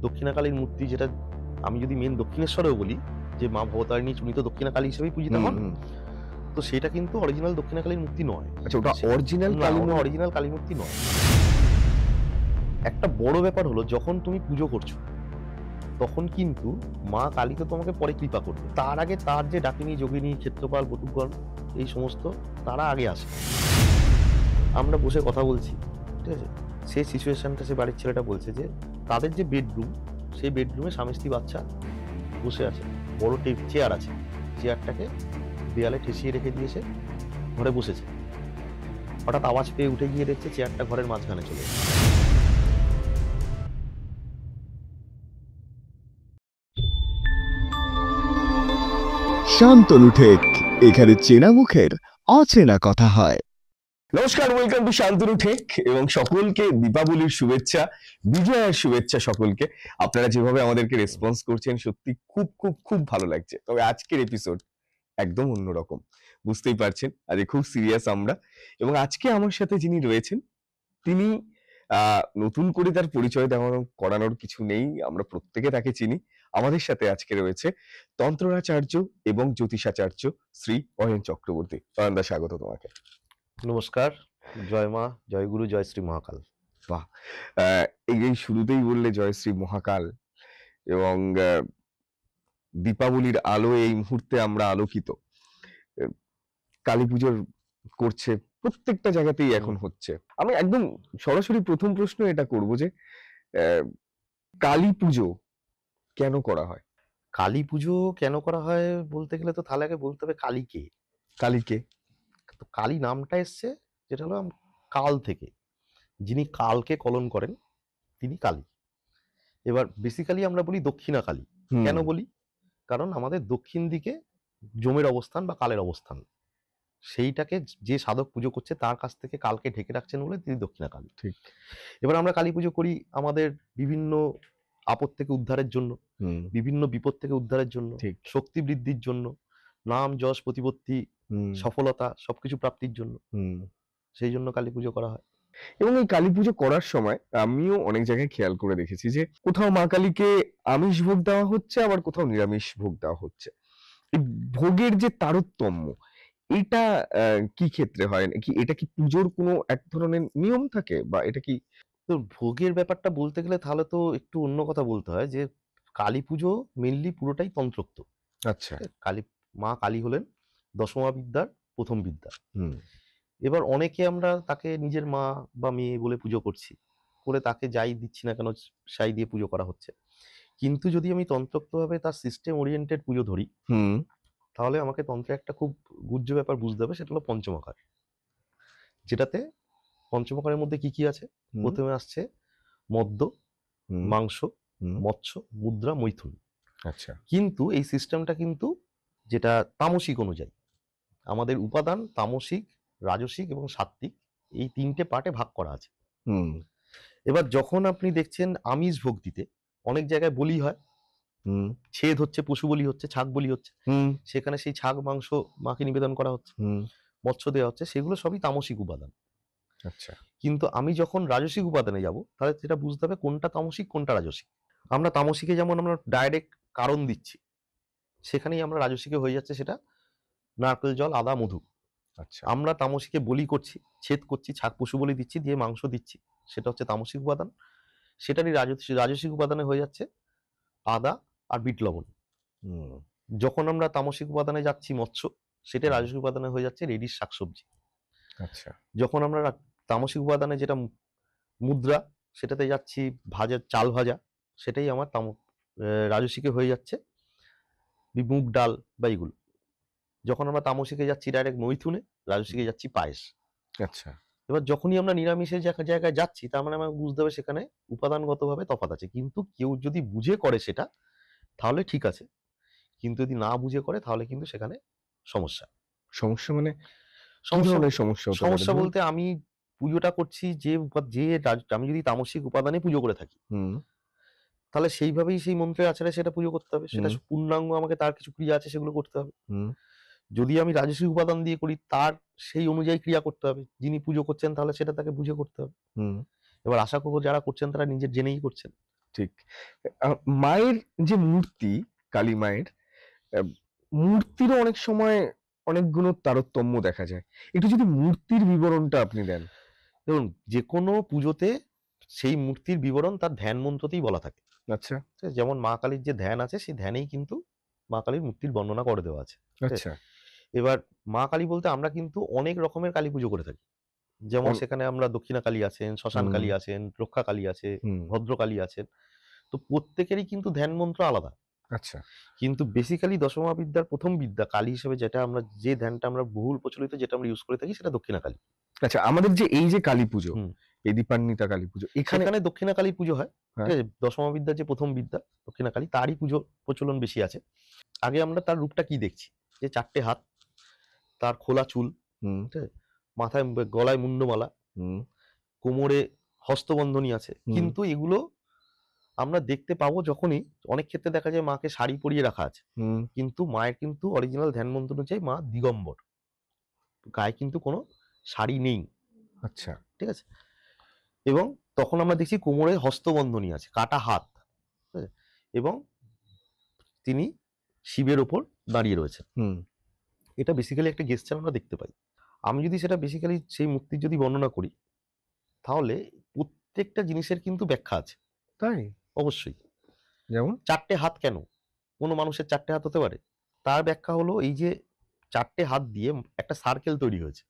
দক্ষিণাকালীর মূর্তি, যেটা আমি যদি মেন দক্ষিণেশ্বরেও বলি যে মা ভবতারিণী উনি তো দক্ষিণাকালী হিসেবেই পূজিত হন, তো সেটা কিন্তু অরিজিনাল দক্ষিণাকালীর মূর্তি নয়। আচ্ছা, ওটা অরিজিনাল না, কালী ওটা অরিজিনাল কালী মূর্তি নয়। একটা বড় ব্যাপার হলো, যখন তুমি পুজো করছো তখন কিন্তু মা কালী তো তোমাকে পরে কৃপা করবে, তার আগে তার যে ডাকিনী, যোগিনী, ক্ষেত্রপাল, বটুকগণ, এই সমস্ত তারা আগে আসে। আমরা বসে কথা বলছি, ঠিক আছে, সেই সিচুয়েশনটা সে বাড়ির ছেলেটা বলছে যে তাদের যে বেডরুম, সেই বেডরুমে স্বামী স্ত্রী বাচ্চা বসে আছে, বড় চেয়ার আছে, চেয়ারটাকে দেয়ালে ঠেসিয়ে রেখে দিয়েছে, ঘরে বসেছে। হঠাৎ আওয়াজ পেয়ে উঠে গিয়ে দেখছে চেয়ারটা ঘরের মাঝখানে চলে গেছে। শান্তনু ঠেক, এখানে চেনা মুখের অচেনা কথা হয়। নমস্কার, ওয়েলকাম টু শান্তনু ঠেক এবং সকলকে দীপাবলির শুভেচ্ছা, বিজয়ার শুভেচ্ছা সকলকে। আপনারা যেভাবে আমাদেরকে রেসপন্স করছেন সত্যি খুব খুব খুব ভালো লাগছে। তবে আজকের এপিসোড একদম অন্যরকম, বুঝতেই পারছেন আজ খুব সিরিয়াস আমরা। এবং আজকে আমার সাথে যিনি রয়েছেন তিনি নতুন করে তার পরিচয় করানোর কিছু নেই, আমরা প্রত্যেকে তাকে চিনি। আমাদের সাথে আজকে রয়েছে তন্ত্রাচার্য এবং জ্যোতিষাচার্য শ্রী অয়ন চক্রবর্তী। অয়নদা, স্বাগত তোমাকে। নমস্কার, জয় মা, জয় গুরু, জয় শ্রী মহাকাল। বাহ, এই শুরুতেই বললে জয় শ্রী মহাকাল, এবং দীপাবলির আলো এই মুহূর্তে আমরা আলোকিত। কালী পুজোর করছে প্রত্যেকটা জায়গাতেই এখন হচ্ছে। আমি একদম সরাসরি প্রথম প্রশ্ন এটা করব যে কালী পুজো কেন করা হয়? কালী পুজো কেন করা হয় বলতে গেলে তো তাহলে আগে বলতে হবে কালী কে। কালীকে, তো কালী নামটা এসছে যেটা হলো কাল থেকে, যিনি কালকে কলন করেন তিনি কালী। এবার বেসিক্যালি আমরা বলি দক্ষিণা কালী। কেন বলি? কারণ আমাদের দক্ষিণ দিকে যমের অবস্থান বা কালের অবস্থান, সেইটাকে যে সাধক পুজো করছে তার কাছ থেকে কালকে ঢেকে রাখছেন বলে তিনি দক্ষিণা কালী। ঠিক। এবার আমরা কালী পুজো করি আমাদের বিভিন্ন আপদ থেকে উদ্ধারের জন্য, বিভিন্ন বিপদ থেকে উদ্ধারের জন্য, শক্তি বৃদ্ধির জন্য, নাম যশ প্রতিপত্তি সফলতা সবকিছু প্রাপ্তির জন্য। সেই জন্য কালী পুজো করা হয়। এবং এই কালী পুজো করার সময় আমিও অনেক জায়গায় খেয়াল করে দেখেছি যে কোথাও মা কালীকে আমিষ ভোগ দেওয়া হচ্ছে, আবার কোথাও নিরামিষ ভোগ দেওয়া হচ্ছে। এই ভোগের যে তারতম্য, এটা কি ক্ষেত্রে হয়? কি এটা কি পুজোর কোনো এক ধরনের নিয়ম থাকে, বা এটা কি? তো ভোগের ব্যাপারটা বলতে গেলে তাহলে তো একটু অন্য কথা বলতে হয়, যে কালী পুজো মেনলি পুরোটাই তন্ত্রোক্ত। আচ্ছা, কালী, মা কালী হলেন দশমা বিদ্যার প্রথম বিদ্যা। এবার অনেকে আমরা তাকে নিজের মা বা মেয়ে বলে পুজো করছি, করে তাকে যাই দিচ্ছি না কেন সাই দিয়ে পুজো করা হচ্ছে। কিন্তু যদি আমি তন্ত্রোক্তভাবে তার সিস্টেম ওরিয়েন্টেড পুজো ধরি, তাহলে আমাকে তন্ত্রে একটা খুব গুহ্য ব্যাপার বুঝতে হবে, সেটা হলো পঞ্চমাকার। যেটাতে পঞ্চমাকারের মধ্যে কি কি আছে? প্রথমে আসছে মদ্য, মাংস, মৎস্য, মুদ্রা, মৈথুন। আচ্ছা। কিন্তু এই সিস্টেমটা কিন্তু যেটা তামসিক অনুযায়ী, আমাদের উপাদান তামসিক, রাজসিক এবং সাত্ত্বিক, এই তিনটে পার্টে ভাগ করা আছে। এবার যখন আপনি দেখছেন আমিষ ভোগ দিতে, অনেক জায়গায় বলি হয়, ছেদ হচ্ছে, পশু বলি হচ্ছে, ছাগ বলি হচ্ছে, সেখানে সেই ছাগ মাংস মাকে নিবেদন করা হচ্ছে, মৎস্য দেওয়া হচ্ছে, সেগুলো সবই তামসিক উপাদান। আচ্ছা। কিন্তু আমি যখন রাজসিক উপাদানে যাব, তাহলে সেটা বুঝতে হবে কোনটা তামসিক কোনটা রাজসিক। আমরা তামসিকে যেমন আমরা ডাইরেক্ট কারণ দিচ্ছি, সেখানেই আমরা রাজসিকে হয়ে যাচ্ছে সেটা নারকেল জল, আদা, মধু। আচ্ছা। আমরা তামসিকে বলি করছি, ছেদ করছি, ছাগ পশু বলি দিচ্ছি, দিয়ে মাংস দিচ্ছি, সেটা হচ্ছে তামসিক উপাদান। সেটারই রাজসিক উপাদানে হয়ে যাচ্ছে আদা আর বিট লবণ। যখন আমরা তামসিক উপাদানে যাচ্ছি মৎস্য, সেটা রাজসিক উপাদানে হয়ে যাচ্ছে রেডিশ শাকসবজি। আচ্ছা। যখন আমরা তামসিক উপাদানে যেটা মুদ্রা, সেটাতে যাচ্ছি ভাজা, চাল ভাজা, সেটাই আমার রাজসিকে হয়ে যাচ্ছে মুগ ডাল বা এগুলো। যখন আমরা তামসিকে যাচ্ছি ডাইরেক্ট মৈথুনে, রাজসিকে যাচ্ছি পায়েস। আচ্ছা। এবার যখনই আমরা নিরামিষের জায়গায় যাচ্ছি, তার মানে আমাকে বুঝতে হবে সেখানে উপাদানগতভাবে তফাৎ আছে। কিন্তু কেউ যদি বুঝে করে সেটা, তাহলে ঠিক আছে, কিন্তু যদি না বুঝে করে তাহলে কিন্তু সেখানে সমস্যা। সমস্যা মানে কি ধরনের সমস্যা হতে পারে? সমস্যা বলতে আমি পুজোটা করছি যে আমি যদি তামসিক উপাদানে পুজো করে থাকি, তাহলে সেইভাবেই সেই মন্ত্রের আচারে সেটা পুজো করতে হবে, সেটা পূর্ণাঙ্গ আমাকে তার কিছু ক্রিয়া আছে সেগুলো করতে হবে। যদি আমি রাজসিক উপাদান দিয়ে করি, তার সেই অনুযায়ী ক্রিয়া করতে হবে। যিনি পুজো করছেন তাহলে সেটা তাকে বুঝে করতে হবে। এবার আশা করবো যারা করছেন তারা নিজের জেনেই করছেন। ঠিক। মায়ের যে মূর্তি, কালী মায়ের মূর্তিরও অনেক সময় অনেকগুলো তারতম্য দেখা যায়। একটু যদি মূর্তির বিবরণটা আপনি দেন। দেখুন, যে কোনো পুজোতে সেই মূর্তির বিবরণ তার ধ্যান মন্ত্রতেই বলা থাকে। আচ্ছা, ঠিক আছে? যেমন মা কালীর যে ধ্যান আছে সেই ধ্যানেই কিন্তু মা কালীর মূর্তির বর্ণনা করে দেওয়া আছে। ঠিক আছে? আচ্ছা। এবার মা কালী বলতে আমরা কিন্তু অনেক রকমের কালী পুজো করে থাকি। যেমন অন সেখানে আমরা দক্ষিণা কালী আছেন, শ্মশান হুম, কালী আছেন, রক্ষা কালী আছে, হুম। ভদ্রকালী আছেন। তো প্রত্যেকেরই কিন্তু ধ্যান মন্ত্র আলাদা। আচ্ছা, কিন্তু বেসিক্যালি দশমহাবিদ্যার প্রথম বিদ্যা কালী হিসেবে যেটা আমরা যে ধ্যানটা আমরা বহুল প্রচলিত যেটা আমরা ইউজ করে থাকি সেটা দক্ষিণা কালী। আচ্ছা, আমাদের যে এই যে কালী পুজো, হুম। এই দীপান্বিতা কালী পুজো, এখানে সেখানে দক্ষিণা কালীর পুজো হয়। হ্যাঁ। ঠিক আছে? দশমহাবিদ্যার যে প্রথম বিদ্যা দক্ষিণা কালী তারই পুজো প্রচলন বেশি আছে। আগে আমরা তার রূপটা কি দেখছি? যে ৪ টে হাত, তার খোলা চুল, হুম, ঠিক আছে? মাথায় গলায় মুন্ডমালা, হুম, কোমরে হস্তবন্ধনী আছে। হুম। কিন্তু এগুলো আমরা দেখতে পাবো যখনই অনেক ক্ষেত্রে দেখা যায় মাকে শাড়ি পরিয়ে রাখা আছে। হুম, কিন্তু মায়ের কিন্তু অরিজিনাল ধ্যান মন্ত্র অনুযায়ী মা দিগম্বর। গায়ে কিন্তু কোনো শাড়ি নেই। আচ্ছা, ঠিক আছে? এবং তখন আমরা দেখছি কোমরে হস্তবন্ধনী আছে, কাটা হাত। ঠিক আছে? এবং তিনি শিবের ওপর দাঁড়িয়ে রয়েছেন। হুম, এটা বেসিক্যালি একটা গেস্টার আমরা দেখতে পাই। আমি যদি সেটা বেসিক্যালি সেই মূর্তির যদি বর্ণনা করি, তাহলে প্রত্যেকটা জিনিসের কিন্তু ব্যাখ্যা আছে। তাই? অবশ্যই। যেমন? ৪ টে হাত কেন? কোনো মানুষের ৪ টে হাত হতে পারে? তার ব্যাখ্যা হলো এই যে ৪ টে হাত দিয়ে একটা সার্কেল তৈরি হয়েছে।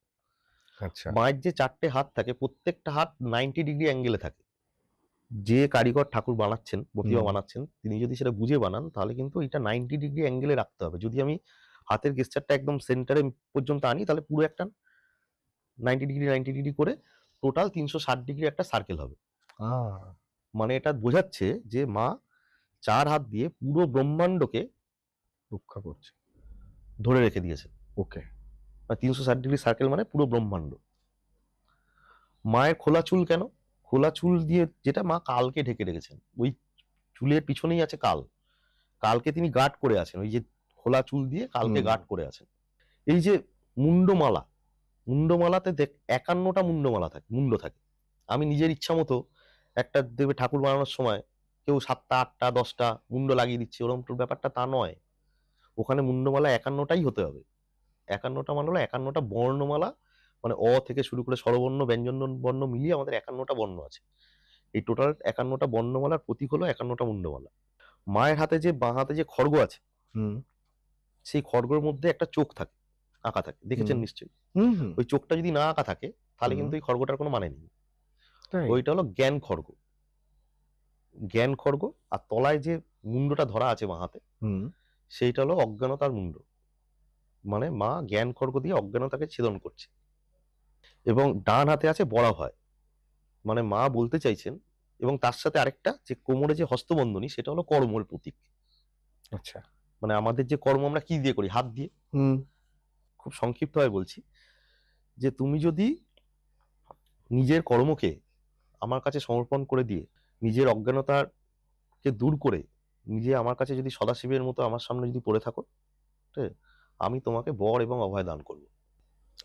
আচ্ছা, মায়ের যে ৪ টে হাত থাকে প্রত্যেকটা হাত 90 ডিগ্রি অ্যাঙ্গেলে থাকে। যে কারিগর ঠাকুর বানাচ্ছেন, প্রতিমা হুম, বানাচ্ছেন, তিনি যদি সেটা বুঝে বানান তাহলে কিন্তু এটা 90 ডিগ্রি অ্যাঙ্গেলে রাখতে হবে। যদি আমি হাতের গেস্টারটা একদম সেন্টারে পর্যন্ত আনি তাহলে পুরো একটা 90 ডিগ্রি করে টোটাল ৩৬০ ডিগ্রি একটা সার্কেল হবে। আ মানে এটা বোঝাচ্ছে যে মা ৪ হাত দিয়ে পুরো ব্রহ্মাণ্ডকে রক্ষা করছে। ধরে রেখে দিয়েছে। ওকে। ৩৬০ ডিগ্রি সার্কেল মানে পুরো ব্রহ্মাণ্ড। মায়ের খোলা চুল কেন? খোলা চুল দিয়ে যেটা মা কালকে ঢেকে রেখেছেন। ওই চুলের পিছনেই আছে কাল। কালকে তিনি গার্ড করে আছেন। ওই যে খোলা চুল দিয়ে কালকে হুম, গার্ড করে আছেন। এই যে মুন্ডমালা, মুন্ডমালাতে ৫১টা মুন্ডমালা থাকে, মুন্ড থাকে। আমি নিজের ইচ্ছা মতো একটা দেখবে ঠাকুর বানানোর সময় কেউ ৭টা, ৮টা, ১০টা মুন্ড লাগিয়ে দিচ্ছে। ওরকম ব্যাপারটা তা নয়। ওখানে মুন্ডমালা ৫১টাই হতে হবে। ৫১টা মানে হলো ৫১টা বর্ণমালা, মানে অ থেকে শুরু করে স্বরবর্ণ, ব্যঞ্জন বর্ণ মিলিয়ে আমাদের ৫১টা বর্ণ আছে। এই টোটাল ৫১টা বর্ণমালার প্রতীক হলো ৫১টা মুন্ডমালা। মায়ের হাতে যে বাঁ হাতে যে খড়গ আছে, হুম, সেই খড়গের মধ্যে একটা চোখ থাকে, আঁকা থাকে। দেখেছেন হুম, নিশ্চয়ই? হুম, হুম, ওই চোখটা যদি না আঁকা থাকে তাহলে হুম, কিন্তু এই খড়গটার কোনো মানে নেই। তাই? ওইটা হলো জ্ঞান খড়গ। জ্ঞান খড়গ আর তলায় যে মুন্ডটা ধরা আছে বাঁ হাতে, হুম, সেইটা হলো অজ্ঞানতার মুন্ড। মানে মা জ্ঞান খড়গ দিয়ে অজ্ঞানতাকে ছেদন করছে। এবং ডান হাতে আছে বরাভয়। মানে মা বলতে চাইছেন, এবং তার সাথে আরেকটা যে কোমরে যে হস্তবন্ধনী সেটা হলো কর্মের প্রতীক। আচ্ছা, মানে আমাদের যে কর্ম আমরা কি দিয়ে করি? হাত দিয়ে। হুম, খুব সংক্ষিপ্তভাবে বলছি যে তুমি যদি নিজের কর্মকে আমার কাছে সমর্পণ করে দিয়ে নিজের অজ্ঞানতাকে দূর করে নিজে আমার কাছে যদি সদাশিবের মতো আমার সামনে যদি পড়ে থাকো, ঠিক আছে? আমি তোমাকে বর এবং অভয় দান করব।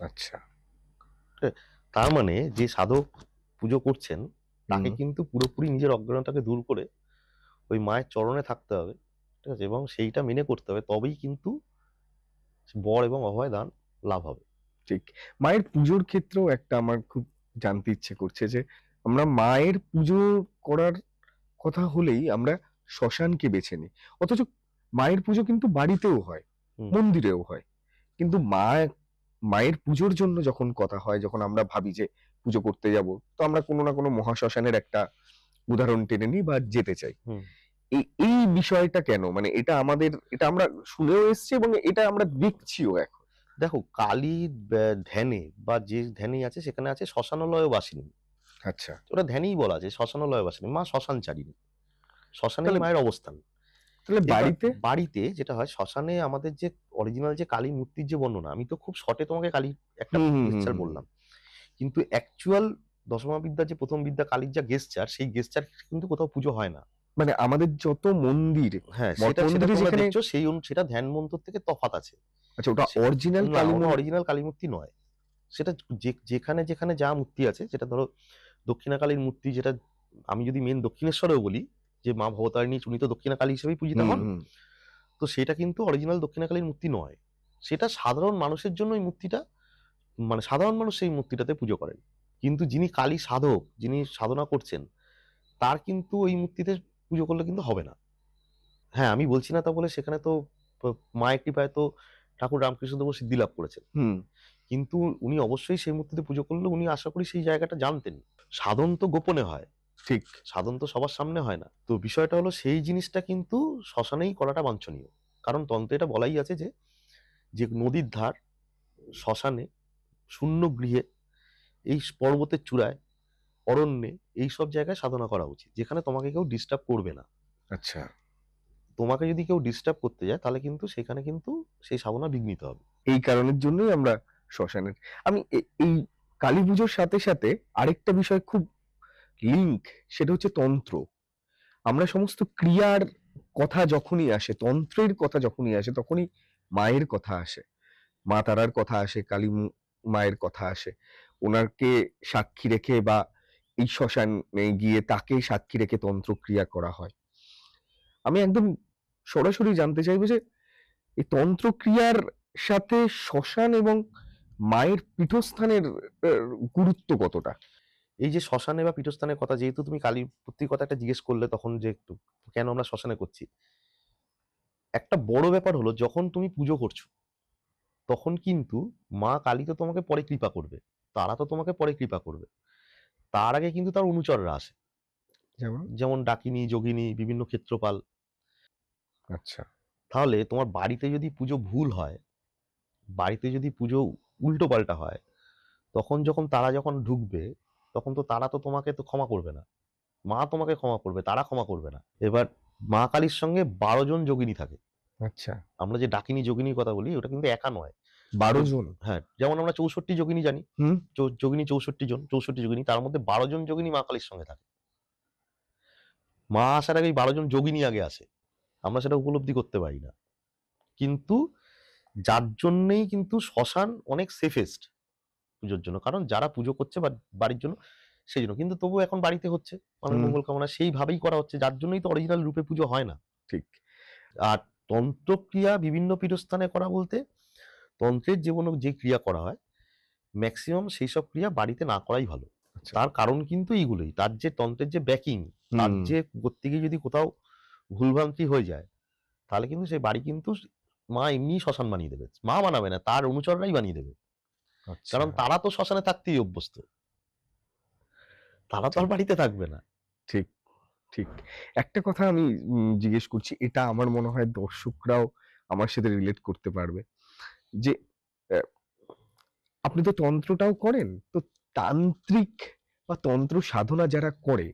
আচ্ছা, ঠিক আছে? তার মানে যে সাধক পুজো করছেন তাকে হুম, কিন্তু পুরোপুরি নিজের অজ্ঞানতাকে দূর করে ওই মায়ের চরণে থাকতে হবে। ঠিক আছে? এবং সেইটা মেনে করতে হবে, তবেই কিন্তু বর এবং অভয় দান লাভ হবে। ঠিক। মায়ের পুজোর ক্ষেত্রেও একটা আমার খুব জানতে ইচ্ছে করছে যে, আমরা মায়ের পুজো করার কথা হলেই আমরা শ্মশানকে বেছে নিই। অথচ মায়ের পুজো কিন্তু বাড়িতেও হয়, হুম। মন্দিরেও হয়। কিন্তু মায়ের পুজোর জন্য যখন কথা হয়, যখন আমরা ভাবি যে পুজো করতে যাব, তো আমরা কোনো না কোনো মহাশ্মশানের একটা উদাহরণ টেনে নিই বা যেতে চাই। হুম। এই বিষয়টা কেন? মানে এটা আমরা শুনেও এসেছি এবং এটা আমরা দেখছিও এখন। দেখো, কালীর ধ্যানে বা যে ধ্যানেই আছে সেখানে আছে শ্মশানালয় বাসিনী। আচ্ছা। ওটা ধ্যানেই বলা আছে শ্মশানালয় বাসিনী। মা শ্মশানচারিণী। শ্মশানেই তাহলে মায়ের অবস্থান। তাহলে এবার বাড়িতে? বাড়িতে যেটা হয়, শ্মশানে আমাদের যে অরিজিনাল যে কালী মূর্তির যে বর্ণনা, আমি তো খুব শর্টে তোমাকে কালীর একটা হুম, হুম, হুম, গেস্টার হুম। বললাম। কিন্তু অ্যাকচুয়াল দশমহাবিদ্যার যে প্রথম বিদ্যা কালীর যা গেস্টার, সেই গেস্টার কিন্তু কোথাও পুজো হয় না। মানে আমাদের যত মন্দির, হ্যাঁ, মঠ সেটা মন্দিরে তোমরা যেখানে দেখছো সেটা ধ্যান মন্ত্র থেকে তফাৎ আছে। আচ্ছা ওটা অরিজিনাল না, কালী ওটা অরিজিনাল কালী মূর্তি নয়। সেটা যেখানে যা মূর্তি আছে, যেটা ধরো দক্ষিণা কালীর মূর্তি, যেটা আমি যদি মেন দক্ষিণেশ্বরেও বলি, যে মা ভবতারিণী উনি তো দক্ষিণাকালী হিসেবেই পূজিত হন। তো সেটা কিন্তু অরিজিনাল দক্ষিণাকালীর মূর্তি নয়, সেটা সাধারণ মানুষের জন্য এই মূর্তিটা, মানে সাধারণ মানুষ সেই মূর্তিটাতে পুজো করেন। কিন্তু যিনি কালী সাধক, যিনি সাধনা করছেন, তার কিন্তু ওই মূর্তিতে পুজো করলে কিন্তু হবে না। হ্যাঁ, আমি বলছি না তা বলে সেখানে তো মায়ের কৃপায় তো ঠাকুর রামকৃষ্ণদেব সিদ্ধি লাভ করেছেন, কিন্তু উনি অবশ্যই সেই মূর্তিতে পুজো করলে উনি আশা করি সেই জায়গাটা জানতেন। সাধন তো গোপনে হয়, ঠিক। সাধন তো সবার সামনে হয় না। তো বিষয়টা হলো সেই জিনিসটা কিন্তু শ্মশানেই করাটা বাঞ্ছনীয়। কারণ তন্ত্রে এটা বলাই আছে যে নদীর ধার, শ্মশানে, শূন্য গৃহে, এই পর্বতের চূড়ায়, অরণ্যে, এইসব জায়গায় সাধনা করা উচিত, যেখানে তোমাকে কেউ ডিস্টার্ব করবে না। আচ্ছা, তোমাকে যদি কেউ ডিস্টার্ব করতে যায় তাহলে কিন্তু সেখানে কিন্তু সেই সাধনা বিঘ্নিত হবে। এই কারণের জন্যই আমরা শ্মশানের, আমি এই কালী পুজোর সাথে সাথে আরেকটা বিষয় খুব লিঙ্ক, সেটা হচ্ছে তন্ত্র। আমরা সমস্ত ক্রিয়ার কথা যখনই আসে, তন্ত্রের কথা যখনই আসে, তখনই মায়ের কথা আসে, মা তারার কথা আসে, কালী মায়ের কথা আসে। ওনাকে সাক্ষী রেখে বা এই শ্মশানে গিয়ে তাকে সাক্ষী রেখে তন্ত্রক্রিয়া করা হয়। আমি একদম সরাসরি জানতে চাইবো যে এই তন্ত্রক্রিয়ার সাথে শ্মশান এবং মায়ের পীঠস্থানের গুরুত্ব কতটা? এই যে শ্মশানে বা পীঠস্থানের কথা, যেহেতু তুমি কালী মূর্তির কথা একটা জিজ্ঞেস করলে তখন, যে একটু কেন আমরা শ্মশানে করছি, একটা বড় ব্যাপার হলো যখন তুমি পুজো করছো তখন কিন্তু মা কালী তো তোমাকে পরে কৃপা করবে, তারা তো তোমাকে পরে কৃপা করবে, তার আগে কিন্তু তার অনুচররা আসে, যেমন? যেমন ডাকিনী, যোগিনী, বিভিন্ন ক্ষেত্রপাল। আচ্ছা। তাহলে তোমার বাড়িতে যদি পুজো ভুল হয়, বাড়িতে যদি পুজো উল্টো পাল্টা হয়, তখন তারা যখন ঢুকবে, তখন তো তারা তো তোমাকে তো ক্ষমা করবে না, মা তোমাকে ক্ষমা করবে, তারা ক্ষমা করবে না। এবার মা কালীর সঙ্গে 12 জন যোগিনী থাকে। আচ্ছা, আমরা যে ডাকিনী যোগিনীর কথা বলি, ওটা কিন্তু একা নয়, 12 জন। হ্যাঁ, যেমন আমরা 64 যোগিনী জানি, যোগিনী 64 জন, 64 যোগিনী, তার মধ্যে 12 জন যোগিনী মা কালীর সঙ্গে থাকে। মা আসার আগে 12 জন যোগিনী আগে আসে, আমরা সেটা উপলব্ধি করতে পারি না। কিন্তু যার জন্যই কিন্তু শ্মশান অনেক সেফেস্ট পুজোর জন্য, কারণ যারা পুজো করছে বা বাড়ির জন্য, সেই জন্য। কিন্তু তবু এখন বাড়িতে হচ্ছে, মানুষ মঙ্গল কামনা সেইভাবেই করা হচ্ছে, যার জন্যই তো অরিজিনাল রূপে পুজো হয় না। ঠিক। আর তন্ত্রক্রিয়া বিভিন্ন পীঠস্থানে করা বলতে, তন্ত্রের যে ক্রিয়া করা হয় ম্যাক্সিমাম সেই সব ক্রিয়া বাড়িতে না করাই ভালো। তার কারণ কিন্তু এইগুলোই, তার যে তন্ত্রের যে ব্যাকিং, তার যে করতে গিয়ে যদি কোথাও ভুলভ্রান্তি হয়ে যায়, তাহলে কিন্তু সেই বাড়ি কিন্তু মা এমনি শ্মশান বানিয়ে দেবে, মা বানাবে না, তার অনুচররাই বানিয়ে দেবে। কারণ তারা তো শ্মশানে থাকতেই অভ্যস্ত, তারা তো আর বাড়িতে থাকবে না। ঠিক, ঠিক। একটা কথা আমি জিজ্ঞেস করছি, এটা আমার মনে হয় দর্শকরাও আমার সাথে রিলেট করতে পারবে, যে আপনি তো তন্ত্রটাও করেন, তো তান্ত্রিক বা তন্ত্র সাধনা যারা করে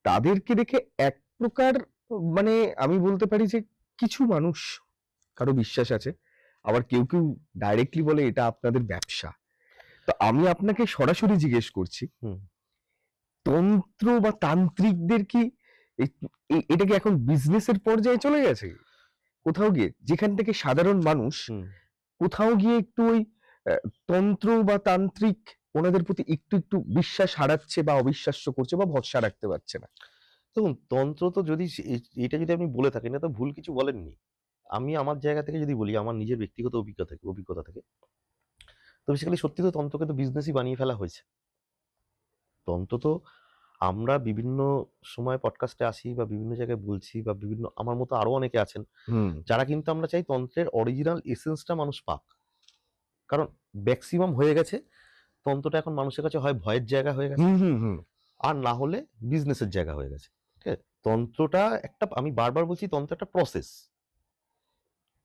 তাদেরকে দেখে এক প্রকার, মানে আমি বলতে পারি যে কিছু মানুষ, কারো বিশ্বাস আছে, আবার কেউ কেউ ডাইরেক্টলি বলে এটা আপনাদের ব্যবসা। তো আমি আপনাকে সরাসরি জিজ্ঞেস করছি, তন্ত্র বা তান্ত্রিকদের কি এটা কি এখন বিজনেসের পর্যায়ে চলে গেছে? কোথাও গিয়ে যেখান থেকে সাধারণ মানুষ কোথাও গিয়ে একটু ওই তন্ত্র বা তান্ত্রিক ওনাদের প্রতি একটু একটু বিশ্বাস হারাচ্ছে বা অবিশ্বাস্য করছে বা ভরসা রাখতে পারছে না। দেখুন, তন্ত্র তো যদি এটা যদি আপনি বলে থাকেন, এটা তো ভুল কিছু বলেননি। আমি আমার জায়গা থেকে যদি বলি, আমার নিজের ব্যক্তিগত অভিজ্ঞতা থেকে, তো বেসিক্যালি সত্যি তো তন্ত্রকে তো বিজনেসই বানিয়ে ফেলা হয়েছে। তন্ত্র তো আমরা বিভিন্ন সময় পডকাস্টে আসি বা বিভিন্ন জায়গায় বলছি, বা বিভিন্ন আমার মতো আরো অনেকে আছেন যারা কিন্তু আমরা চাই তন্ত্রের অরিজিনাল এসেন্সটা মানুষ পাক। কারণ ম্যাক্সিমাম হয়ে গেছে তন্ত্রটা এখন মানুষের কাছে হয় ভয়ের জায়গা হয়ে গেছে, আর না হলে বিজনেসের জায়গা হয়ে গেছে। ঠিক আছে, তন্ত্রটা একটা, আমি বারবার বলছি, তন্ত্র একটা প্রসেস।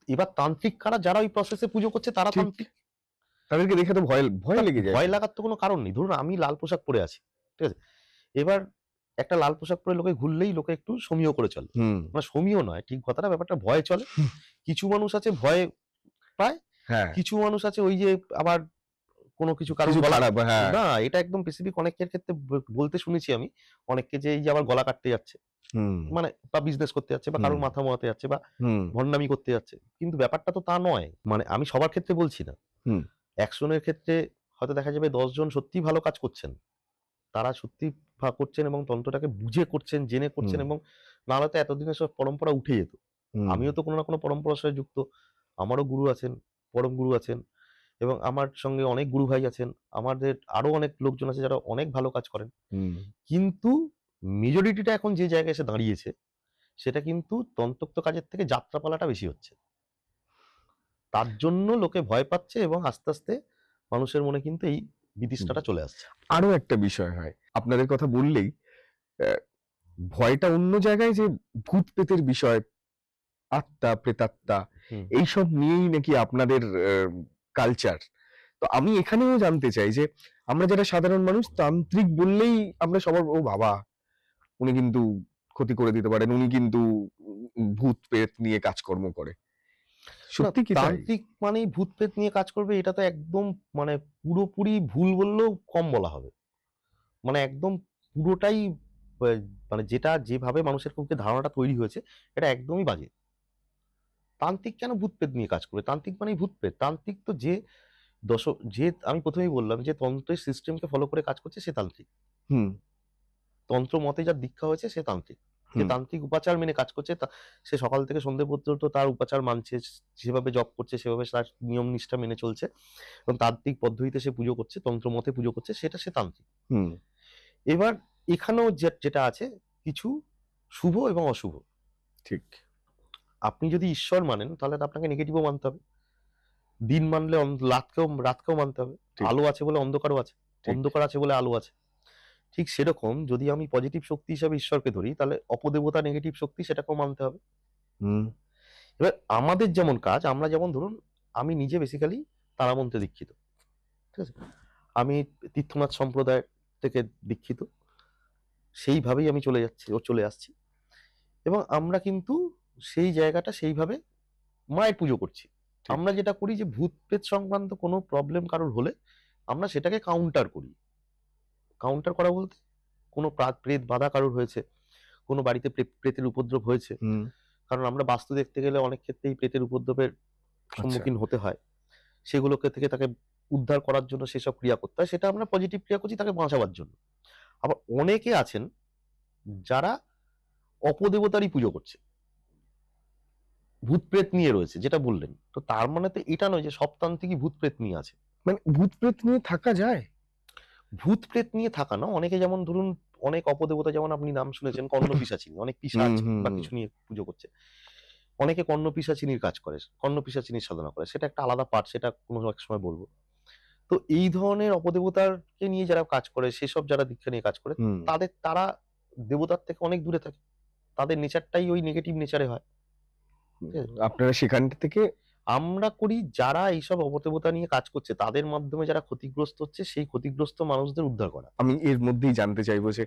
এবার তান্ত্রিক কারা, যারা ওই প্রসেসে পুজো করছে তারা তান্ত্রিক। তাদেরকে দেখে তো ভয় লেগে যায়। ভয় লাগার তো কোনো কারণ নেই। ধরুন আমি লাল পোশাক পরে আছি, ঠিক আছে, এবার একটা লাল পোশাক পরে লোকে ঘুরলেই লোকে একটু সমীহ করে চলে, মানে সমীহ নয় ঠিক কথাটা, ব্যাপারটা ভয় চলে। কিছু মানুষ আছে ভয় পায়, কিছু মানুষ আছে ওই যে আবার কোনো কিছু কারণ না, এটা একদম স্পেসিফিক অনেকের ক্ষেত্রে বলতে শুনেছি আমি অনেককে, যে এই যে আবার গলা কাটতে যাচ্ছে, মানে বা বিজনেস করতে যাচ্ছে, বা কারোর মাথা মোয়াতে যাচ্ছে, বা ভণ্ডামি করতে যাচ্ছে। কিন্তু ব্যাপারটা তো তা নয়। মানে আমি সবার ক্ষেত্রে বলছি না, 100 জনের ক্ষেত্রে হয়তো দেখা যাবে 10 জন সত্যি ভালো কাজ করছেন, তারা সত্যি করছেন এবং তন্ত্রটাকে বুঝে করছেন, জেনে করছেন, এবং নাহলে তো এতদিনের সব পরম্পরা উঠে যেত। আমিও তো কোনো না কোনো পরম্পরার সাথে যুক্ত। আমারও গুরু আছেন, পরম গুরু আছেন, এবং আমার সঙ্গে অনেক গুরু ভাই আছেন। আমাদের আরো অনেক লোকজন আছে যারা অনেক ভালো কাজ করেন। কিন্তু মেজরিটিটা এখন যে জায়গায় এসে দাঁড়িয়েছে, সেটা কিন্তু তন্ত্রোক্ত কাজের থেকে যাত্রাপালাটা বেশি হচ্ছে। তার জন্য লোকে ভয় পাচ্ছে এবং আস্তে আস্তে মানুষের মনে কিন্তু এই বিতৃষ্ণাটা চলে আসছে। আরো একটা বিষয় হয়, আপনাদের কথা বললেই ভয়টা অন্য জায়গায়, যে ভূত প্রেতের বিষয়, আত্মা প্রেতাত্মা, এইসব নিয়েই নাকি আপনাদের কালচার। তো আমি এখানেও জানতে চাই যে আমরা যারা সাধারণ মানুষ, তান্ত্রিক বললেই আমরা সবার ও বাবা, উনি কিন্তু ক্ষতি করে দিতে পারেন, উনি কিন্তু ভূত প্রেত নিয়ে কাজকর্ম করে। সত্যি কি তাই? তান্ত্রিক মানেই ভূত প্রেত নিয়ে কাজ করবে, এটা তো একদম মানে পুরোপুরি ভুল বললেও কম বলা হবে। মানে একদম পুরোটাই মানে যেটা যেভাবে মানুষের পক্ষে ধারণাটা তৈরি হয়েছে, এটা একদমই বাজে। তান্ত্রিক কেন ভূত প্রেত নিয়ে কাজ করবে? তান্ত্রিক মানেই ভূত প্রেত। তান্ত্রিক তো যে যে আমি প্রথমেই বললাম যে তন্ত্রের সিস্টেমকে ফলো করে কাজ করছে, সে তান্ত্রিক। তন্ত্র মতে যার দীক্ষা হয়েছে সে তান্ত্রিক। যে তান্ত্রিক উপাচার মেনে কাজ করছে, সে সকাল থেকে সন্ধ্যে পর্যন্ত তার উপাচার মানছে, যেভাবে জপ করছে, সেভাবে তার নিয়ম নিষ্ঠা মেনে চলছে এবং তান্ত্রিক পদ্ধতিতে সে পুজো করছে, তন্ত্র মতে পুজো করছে, সেটা সে তান্ত্রিক। এবার এখানেও যেটা আছে, কিছু শুভ এবং অশুভ। ঠিক। আপনি যদি ঈশ্বর মানেন, তাহলে আপনাকে নেগেটিভও মানতে হবে। দিন মানলে রাতকেও মানতে হবে। আলো আছে বলে অন্ধকারও আছে, অন্ধকার আছে বলে আলো আছে। ঠিক সেরকম যদি আমি পজিটিভ শক্তি হিসাবে ঈশ্বরকে ধরি, তাহলে অপদেবতা নেগেটিভ শক্তি, সেটাকেও মানতে হবে। এবার আমাদের যেমন কাজ, আমরা যেমন ধরুন, আমি নিজে বেসিক্যালি তারামন্ত্রে দীক্ষিত, ঠিক আছে? আমি তীর্থনাথ সম্প্রদায় থেকে দীক্ষিত, সেইভাবেই আমি চলে আসছি, এবং আমরা কিন্তু সেই জায়গাটা সেইভাবে মায়ের পুজো করছি। আমরা যেটা করি যে ভূত প্রেত সংক্রান্ত কোনো প্রবলেম কারোর হলে আমরা সেটাকে কাউন্টার করি। কাউন্টার করা বলতে, কোনো প্রেত বাধা কারোর হয়েছে, কোনো বাড়িতে প্রেতের উপদ্রব হয়েছে, কারণ আমরা বাস্তু দেখতে গেলে অনেক ক্ষেত্রেই প্রেতের উপদ্রবের সম্মুখীন হতে হয়, সেগুলোকে থেকে তাকে উদ্ধার করার জন্য সেসব ক্রিয়া করতে হয়, সেটা আমরা পজিটিভ ক্রিয়া করছি তাকে বাঁচাবার জন্য। আবার অনেকে আছেন যারা অপদেবতারই পুজো করছে, ভূত প্রেত নিয়ে রয়েছে, যেটা বললেন। তো তার মানে তো এটা নয় যে সব তান্ত্রিকই ভূত প্রেত নিয়ে আছে। মানে ভূত প্রেত নিয়ে থাকা যায়? ভূত প্রেত নিয়ে থাকা না, অনেকে যেমন ধরুন অনেক অপদেবতা, যেমন আপনি নাম শুনেছেন কর্ণ পিশাচিনী, অনেক পিশাচ বা কিছু নিয়ে পুজো করছে। অনেকে কর্ণ পিশাচিনীর কাজ করে, কর্ণ পিশাচিনীর সাধনা করে, সেটা একটা আলাদা পার্ট, সেটা কোনো এক সময় বলবো। তো এই ধরনের অপদেবতারকে নিয়ে যারা কাজ করে, সেসব যারা দীক্ষা নিয়ে কাজ করে, তারা দেবতার থেকে অনেক দূরে থাকে, তাদের নেচারটাই ওই নেগেটিভ নেচারে হয়। আপনারা সেখান থেকে আমরা করি যারা এইসব অপদেবতা নিয়ে কাজ করছে, তাদের মাধ্যমে যারা ক্ষতিগ্রস্ত হচ্ছে, সেই ক্ষতিগ্রস্ত মানুষদের উদ্ধার করা। আমি এর মধ্যেই জানতে চাইবো যে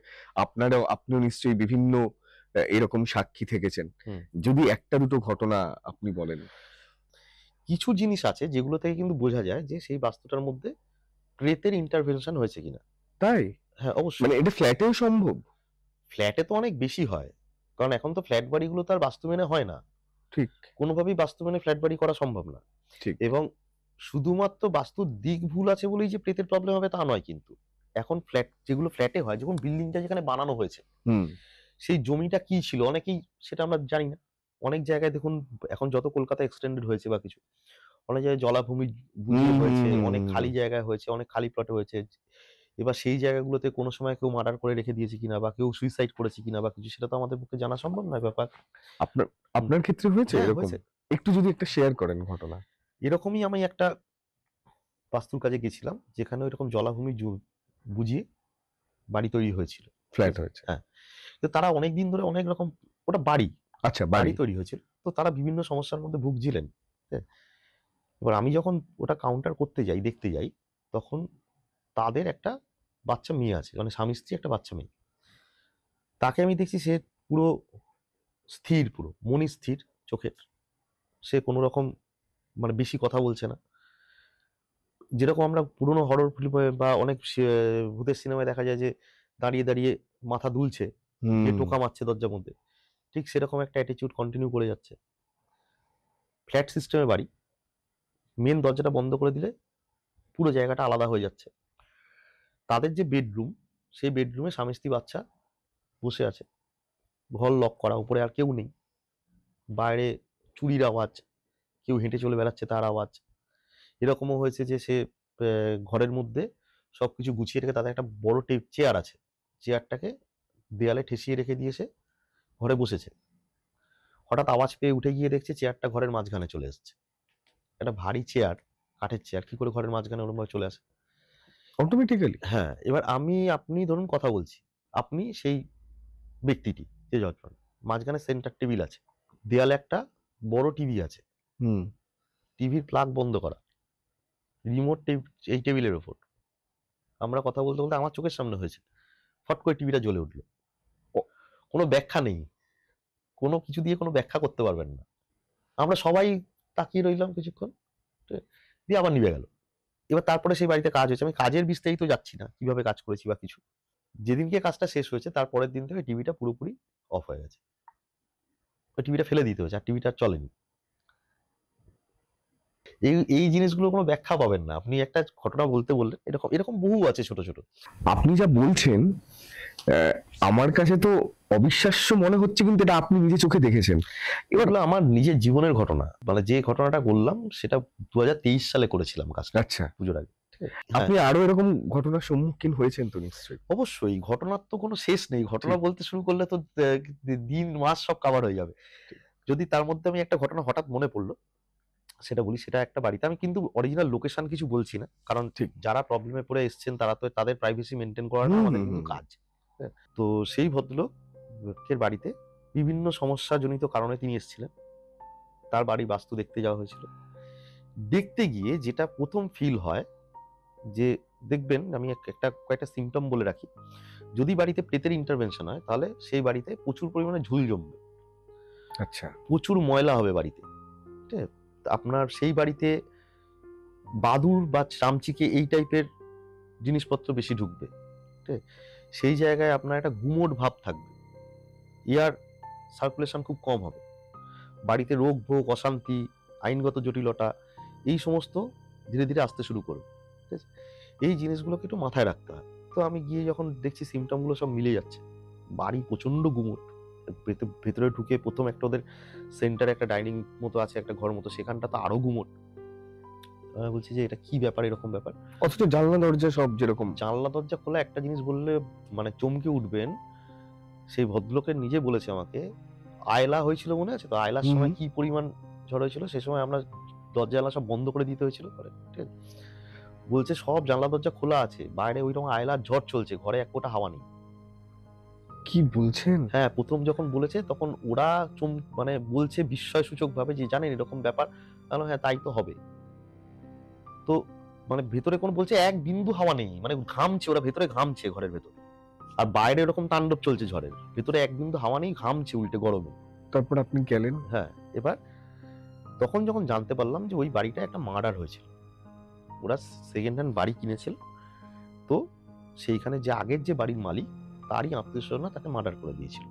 আপনিও নিশ্চয়ই বিভিন্ন এরকম সাক্ষী থেকেছেন, যদি একটা দুটো ঘটনা আপনি বলেন। কিছু জিনিস আছে যেগুলো থেকে কিন্তু বোঝা যায় যে সেই বাস্তুটার মধ্যে প্রেতের ইন্টারভেনশন হয়েছে কিনা। তাই? হ্যাঁ, অবশ্যই। মানে এটা ফ্ল্যাটেও সম্ভব? ফ্ল্যাটে তো অনেক বেশি হয়, কারণ এখন তো ফ্ল্যাট বাড়িগুলো তার বাস্তু মেনে হয় না। ঠিক। কোনোভাবেই বাস্তু মেনে ফ্ল্যাট বাড়ি করা সম্ভব না। ঠিক। এবং শুধুমাত্র বাস্তুর দিক ভুল আছে বলেই যে প্রেতের প্রবলেম হবে তা নয় কিন্তু। এখন যেগুলো ফ্ল্যাটে হয়, যখন বিল্ডিংটা যেখানে বানানো হয়েছে, সেই জমিটা কি ছিল অনেকেই সেটা আমরা জানি না। অনেক জায়গায় দেখুন, এখন যত কলকাতা এক্সটেন্ডেড হয়েছে বা কিছু, অনেক জায়গায় জলাভূমি বুঝিয়ে হয়েছে, অনেক খালি জায়গায় হয়েছে, অনেক খালি প্লটে হয়েছে। এবার সেই জায়গাগুলোতে কোনো সময় কেউ মার্ডার করে রেখে দিয়েছে কিনা, বা কেউ সুইসাইড করেছে কিনা বা কিছু, সেটা তো আমাদের পক্ষে জানা সম্ভব নয় ব্যাপার। আপনার ক্ষেত্রে হয়েছে হ্যাঁ, এরকম? একটু যদি একটা শেয়ার করেন ঘটনা। এরকমই আমি একটা বাস্তুর কাজে গেছিলাম, যেখানে ওইরকম জলাভূমি বুঝিয়ে বাড়ি তৈরি হয়েছিল, ফ্ল্যাট হয়েছে। হ্যাঁ, তো তারা অনেকদিন ধরে অনেক রকম, ওটা বাড়ি, আচ্ছা, বাড়ি তৈরি হয়েছিল, তো তারা বিভিন্ন সমস্যার মধ্যে ভুগছিলেন। এবার আমি যখন ওটা কাউন্টার করতে যাই, দেখতে যাই, তখন তাদের একটা বাচ্চা মেয়ে আছে, মানে স্বামী স্ত্রী, একটা বাচ্চা মেয়ে। তাকে আমি দেখছি সে পুরো স্থির, পুরো মনি স্থির চোখের, সে কোনো রকম মানে বেশি কথা বলছে না। যেরকম আমরা পুরোনো হরর ফিল্মে বা অনেক ভূতের সিনেমায় দেখা যায় যে দাঁড়িয়ে দাঁড়িয়ে মাথা দুলছে, টোকা মারছে দরজার মধ্যে, ঠিক সেরকম একটা অ্যাটিটিউড কন্টিনিউ করে যাচ্ছে। ফ্ল্যাট সিস্টেমের বাড়ি, মেন দরজাটা বন্ধ করে দিলে পুরো জায়গাটা আলাদা হয়ে যাচ্ছে। তাদের যে বেডরুম, সেই বেডরুমে স্বামী স্ত্রী বাচ্চা বসে আছে, ঘর লক করা, উপরে আর কেউ নেই, বাইরে চুরির আওয়াজ, কেউ হেঁটে চলে বেড়াচ্ছে তার আওয়াজ। এরকমও হয়েছে যে সে ঘরের মধ্যে সবকিছু গুছিয়ে রেখে তাদের একটা বড় চেয়ার আছে, চেয়ারটাকে দেয়ালে ঠেসিয়ে রেখে দিয়েছে, ঘরে বসেছে। হঠাৎ আওয়াজ পেয়ে উঠে গিয়ে দেখছে চেয়ারটা ঘরের মাঝখানে চলে এসেছে। একটা ভারী চেয়ার, কাঠের চেয়ার, কি করে ঘরের মাঝখানে ওরকমভাবে চলে আসে? অটোমেটিক্যালি? হ্যাঁ, এবার আপনি ধরুন কথা বলছি, আপনি সেই ব্যক্তিটি যে যন্ত্রণা, মাঝখানে সেন্টার টেবিল আছে, দেয়ালে একটা বড় টিভি আছে, হুম। টিভির প্লাগ বন্ধ করা, রিমোট এই টেবিলের ওপর। আমরা কথা বলতে বলতে আমার চোখের সামনে হয়েছে, ফট করে টিভিটা জ্বলে উঠলো। কোনো ব্যাখ্যা নেই, কোনো কিছু দিয়ে কোনো ব্যাখ্যা করতে পারবেন না। আমরা সবাই তাকিয়ে রইলাম কিছুক্ষণ, দিয়ে আবার নিভে গেল। এবার তারপরে সেই বাড়িতে কাজ হয়েছে, আমি কাজের বিস্তারিত যাচ্ছি না, কিভাবে কাজ করেছি বা কিছু। যেদিনকে কাজটা শেষ হয়েছে তার পরের দিন থেকে টিভিটা পুরোপুরি অফ হয়ে গেছে, টিভিটা ফেলে দিতে হয়েছে, আর টিভিটা আর চলেনি। এই জিনিসগুলো কোনো ব্যাখ্যা পাবেন না। আপনি একটা ঘটনা বলতে বললেন, এরকম এরকম বহু আছে ছোট ছোট। আপনি যা বলছেন আমার কাছে তো অবিশ্বাস্য মনে হচ্ছে, কিন্তু এটা আপনি নিজে চোখে দেখেছেন। এগুলো আমার নিজের জীবনের ঘটনা, মানে যে ঘটনাটা বললাম সেটা 2023 সালে করেছিলাম কাজটা, আচ্ছা, পুজোর আগে। আপনি আরো এরকম ঘটনার সম্মুখীন হয়েছেন তো নিশ্চয়ই? অবশ্যই, ঘটনার তো কোনো শেষ নেই, ঘটনা ঠিক। বলতে শুরু করলে তো দিন মাস সব কাভার হয়ে যাবে। যদি তার মধ্যে আমি একটা ঘটনা হঠাৎ মনে পড়লো সেটা বলি। সেটা একটা বাড়িতে, আমি কিন্তু অরিজিনাল লোকেশন কিছু বলছি না, কারণ ঠিক। যারা প্রবলেমে পড়ে এসেছেন তারা তো তাদের প্রাইভেসি মেনটেন করাটা আমাদের কিন্তু কাজ। হ্যাঁ, তো সেই ভদ্রলোকের বাড়িতে বিভিন্ন সমস্যাজনিত কারণে তিনি এসেছিলেন, তার বাড়ি বাস্তু দেখতে যাওয়া হয়েছিল। দেখতে গিয়ে যেটা প্রথম ফিল হয় যে, দেখবেন আমি কয়েকটা সিমটম বলে রাখি। যদি বাড়িতে প্রেতের ইন্টারভেনশন হয় তাহলে সেই বাড়িতে প্রচুর পরিমাণে ঝুল জমবে, আচ্ছা। প্রচুর ময়লা হবে বাড়িতে। ঠিক আছে? আপনার সেই বাড়িতে বাদুড় বা চামচিকে এই টাইপের জিনিসপত্র বেশি ঢুকবে। ঠিক আছে? সেই জায়গায় আপনার একটা গুমোট ভাব থাকবে, এয়ার সার্কুলেশন খুব কম হবে, বাড়িতে রোগ ভোগ, অশান্তি, আইনগত জটিলতা এই সমস্ত ধীরে ধীরে আসতে শুরু করবে। ঠিক আছে? এই জিনিসগুলোকে একটু মাথায় রাখতে হয়। তো আমি গিয়ে যখন দেখছি সিমটমগুলো সব মিলে যাচ্ছে, বাড়ি প্রচন্ড গুমোট, ভেতরে ঢুকে প্রথম একটা ওদের সেন্টারে একটা ডাইনিং মতো আছে, একটা ঘর মতো, সেখানটা তো আরো গুমোট। আমি বলছি যে এটা কি ব্যাপার, এরকম ব্যাপার। অথচ জানলা দরজা সব যেরকম। জানলা দরজা খোলা, একটা জিনিস বললে মানে চমকে উঠবেন, সেই ভদ্রলোকের নিজে বলেছে আমাকে, আয়লা হয়েছিল মনে আছে তো, আয়লার সময় কি পরিমাণ ঝড় হয়েছিল, সে সময় আমরা দরজা জানলা সব বন্ধ করে দিতে হয়েছিল ঘরে। ঠিক আছে? বলছে সব জানলা দরজা খোলা আছে, বাইরে ওইরকম আয়লার ঝড় চলছে, ঘরে এক ফোঁটা হাওয়া নেই। কি বলছেন? হ্যাঁ, প্রথম যখন বলেছে তখন ওরা মানে বলছে বিস্ময় সূচক ভাবে যে জানেন এরকম ব্যাপার। হ্যাঁ তাই তো হবে। তো মানে ভেতরে কোন বলছে এক বিন্দু হাওয়া নেই, মানে ঘামছে, ওরা ভেতরে ঘামছে ঘরের ভেতরে, আর বাইরে এরকম তাণ্ডব চলছে ঝড়ের, ভেতরে এক বিন্দু হাওয়া নেই, ঘামছে উল্টে গরমে। তারপর আপনি গেলেন? হ্যাঁ, এবার তখন যখন জানতে পারলাম যে ওই বাড়িটা একটা মার্ডার হয়েছিল, ওরা সেকেন্ড হ্যান্ড বাড়ি কিনেছিল, তো সেইখানে যে আগের যে বাড়ির মালিক তারই আত্মীয় স্বজনরা তাকে মার্ডার করে দিয়েছিল,